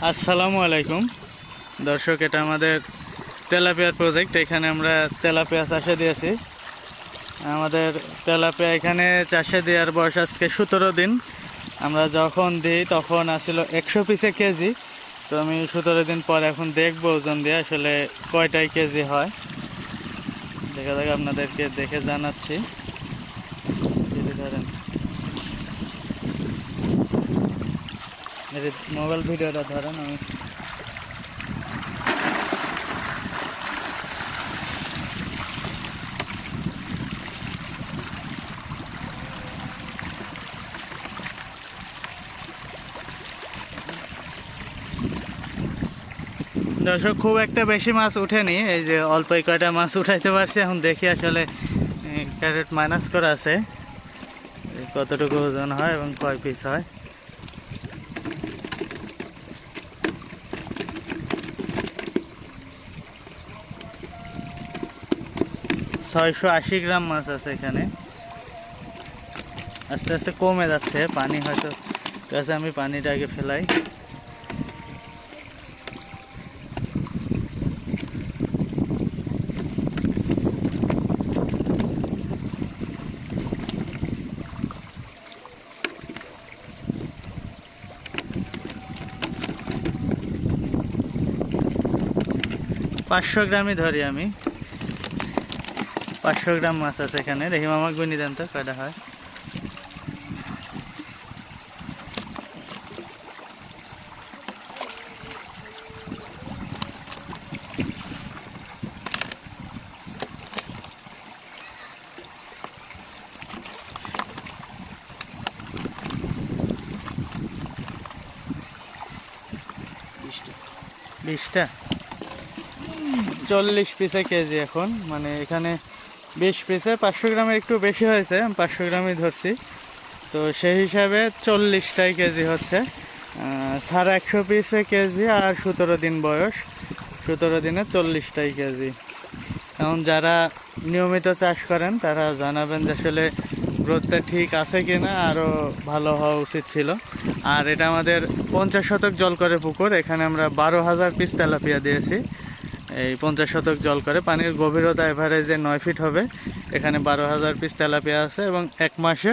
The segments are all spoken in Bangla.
আসসালামু আলাইকুম দর্শক, এটা আমাদের তেলাপিয়ার প্রজেক্ট। এখানে আমরা তেলাপিয়া চাষে দিয়েছি। আমাদের তেলাপিয়া এখানে চাষে দেওয়ার বয়স আজকে 17 দিন। আমরা যখন দিই তখন আসছিল 100 পিসে কেজি। তো আমি 17 দিন পর এখন দেখবো ওজন দিয়ে আসলে কয়টাই কেজি হয়। দেখা যাক, আপনাদেরকে দেখে জানাচ্ছি। যদি ধরেন মোবাইল ভিডিওটা ধরেন, আমি দর্শক খুব একটা বেশি মাছ উঠেনি, এই যে অল্প কয়টা মাছ উঠাইতে পারছি। এখন দেখি আসলে ক্যারেট মাইনাস করা আছে, কতটুকু ওজন হয় এবং কয় পিস হয়। ছয়শো 80 গ্রাম মাছ আছে এখানে। আস্তে আস্তে কমে যাচ্ছে পানি, হয়তো ঠিক আছে, আমি পানিটা আগে ফেলাই। পাঁচশো গ্রামই ধরি আমি। 500 গ্রাম মাছ আছে এখানে। দেখি মামা গুনি দেন তো কয়টা হয়। বিশটা 40 পিসে কেজি এখন, মানে এখানে 20 পিসে 500 গ্রামের একটু বেশি হয়েছে, আমি 500 গ্রামই ধরছি। তো সেই হিসাবে 40টাই কেজি হচ্ছে। 150 পিসে কেজি, আর 17 দিন বয়স, 17 দিনে 40টাই কেজি। এখন যারা নিয়মিত চাষ করেন তারা জানাবেন যে আসলে গ্রোথটা ঠিক আছে কিনা, আরও ভালো হওয়া উচিত ছিল। আর এটা আমাদের 50 শতক জল করে পুকুর। এখানে আমরা 12,000 পিস তেলাপিয়া দিয়েছি। এই 50 শতক জল করে, পানির গভীরতা এভারেজে 9 ফিট হবে। এখানে 12,000 পিস তেলাপিয়া আছে এবং এক মাসে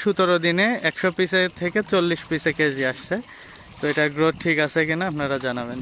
17 দিনে 100 পিসে থেকে 40 পিসে কেজি আসছে। তো এটার গ্রোথ ঠিক আছে কিনা আপনারা জানাবেন।